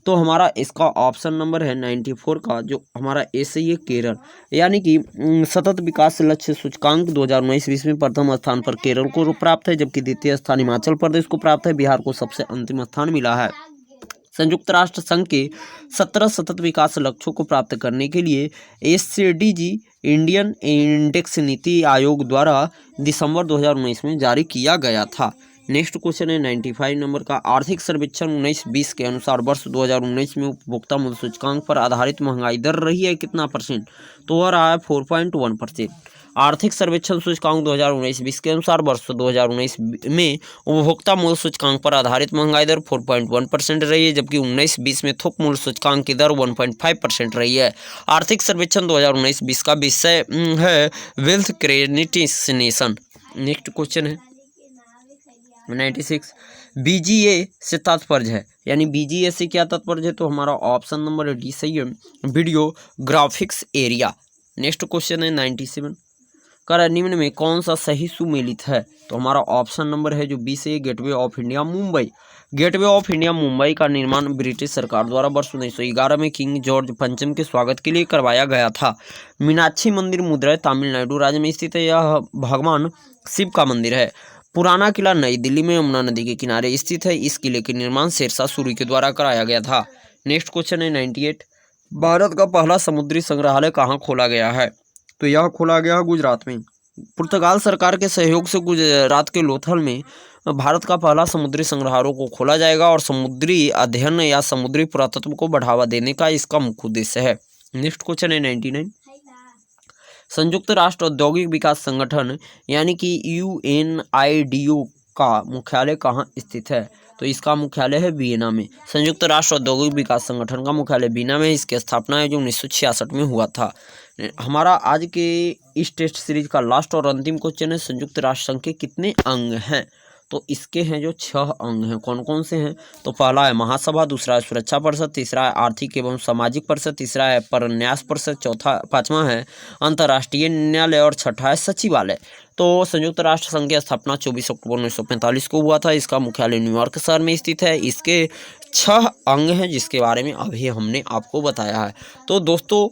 तो हमारा इसका ऑप्शन नंबर है 94 का, जो हमारा ए सही है, केरल। यानी कि सतत विकास लक्ष्य सूचकांक 2019-20 में प्रथम स्थान पर केरल को प्राप्त है, जबकि द्वितीय स्थान हिमाचल प्रदेश को प्राप्त है। बिहार को सबसे अंतिम स्थान मिला है। संयुक्त राष्ट्र संघ के 17 सतत विकास लक्ष्यों को प्राप्त करने के लिए SDG Indian index NITI Aayog द्वारा दिसंबर 2019 में जारी किया गया था। नेक्स्ट क्वेश्चन है 95 नंबर का। आर्थिक सर्वेक्षण 19-20 के अनुसार वर्ष 2019 में उपभोक्ता मूल्य सूचकांक पर आधारित महंगाई दर रही है कितना परसेंट? तो वह रहा है 4.1%। आर्थिक सर्वेक्षण सूचकांक 2019-20 के अनुसार वर्ष 2019 में उपभोक्ता मूल्य सूचकांक पर आधारित महंगाई दर 4.1% रही है, जबकि 19-20 में थोक मूल्य सूचकांक की दर 1.5% रही है। आर्थिक सर्वेक्षण 2019-20 का विषय है वेल्थ क्रेडिटेशन। नेक्स्ट क्वेश्चन है 96। बीजीए से तात्पर्य है, यानी बीजीए से क्या तात्पर्य है? तो हमारा ऑप्शन नंबर डी सही है, video graphics area. Next question है 97 कर निम्न में कौन सा सही सुमेलित है? तो हमारा ऑप्शन नंबर है जो बी से gateway of India Mumbai. Gateway of India Mumbai का निर्माण ब्रिटिश सरकार द्वारा वर्ष 1911 में किंग जॉर्ज पंचम के स्वागत के लिए करवाया गया था। मीनाक्षी मंदिर मदुरै तमिलनाडु राज्य में स्थित है। यह भगवान शिव का मंदिर है। पुराना किला नई दिल्ली में यमुना नदी के किनारे स्थित है। इस किले के निर्माण शेरशाह सूरी के द्वारा कराया गया था। नेक्स्ट क्वेश्चन है 98। भारत का पहला समुद्री संग्रहालय कहाँ खोला गया है? तो यह खोला गया गुजरात में। पुर्तगाल सरकार के सहयोग से गुजरात के लोथल में भारत का पहला समुद्री संग्रहालय को खोला जाएगा और समुद्री अध्ययन या समुद्री पुरातत्व को बढ़ावा देने का इसका मुख्य उद्देश्य है। नेक्स्ट क्वेश्चन है 99। संयुक्त राष्ट्र औद्योगिक विकास संगठन यानी कि UNIDO का मुख्यालय कहाँ स्थित है? तो इसका मुख्यालय है वियना में। संयुक्त राष्ट्र औद्योगिक विकास संगठन का मुख्यालय वियना में। इसकी स्थापना है जो 1966 में हुआ था। हमारा आज के इस टेस्ट सीरीज का लास्ट और अंतिम क्वेश्चन है संयुक्त राष्ट्र संघ के कितने अंग हैं? तो इसके हैं जो 6 अंग हैं। कौन कौन से हैं? तो पहला है महासभा, दूसरा है सुरक्षा परिषद, तीसरा है आर्थिक एवं सामाजिक परिषद, तीसरा है परन्यास परिषद, पांचवा है अंतर्राष्ट्रीय न्यायालय और छठा है सचिवालय। तो संयुक्त राष्ट्र संघ की स्थापना 24 अक्टूबर 1945 को हुआ था। इसका मुख्यालय न्यूयॉर्क शहर में स्थित है। इसके 6 अंग हैं जिसके बारे में अभी हमने आपको बताया है। तो दोस्तों,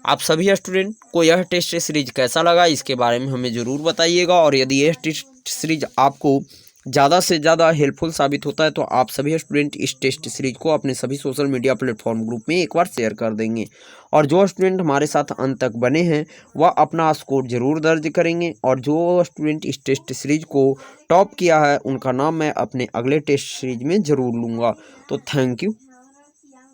आप सभी स्टूडेंट को यह टेस्ट सीरीज कैसा लगा इसके बारे में हमें ज़रूर बताइएगा, और यदि यह टेस्ट सीरीज आपको ज़्यादा से ज़्यादा हेल्पफुल साबित होता है तो आप सभी स्टूडेंट इस टेस्ट सीरीज को अपने सभी सोशल मीडिया प्लेटफॉर्म ग्रुप में एक बार शेयर कर देंगे। और जो स्टूडेंट हमारे साथ अंत तक बने हैं वह अपना स्कोर जरूर दर्ज करेंगे, और जो स्टूडेंट इस टेस्ट सीरीज को टॉप किया है उनका नाम मैं अपने अगले टेस्ट सीरीज में ज़रूर लूँगा। तो थैंक यू।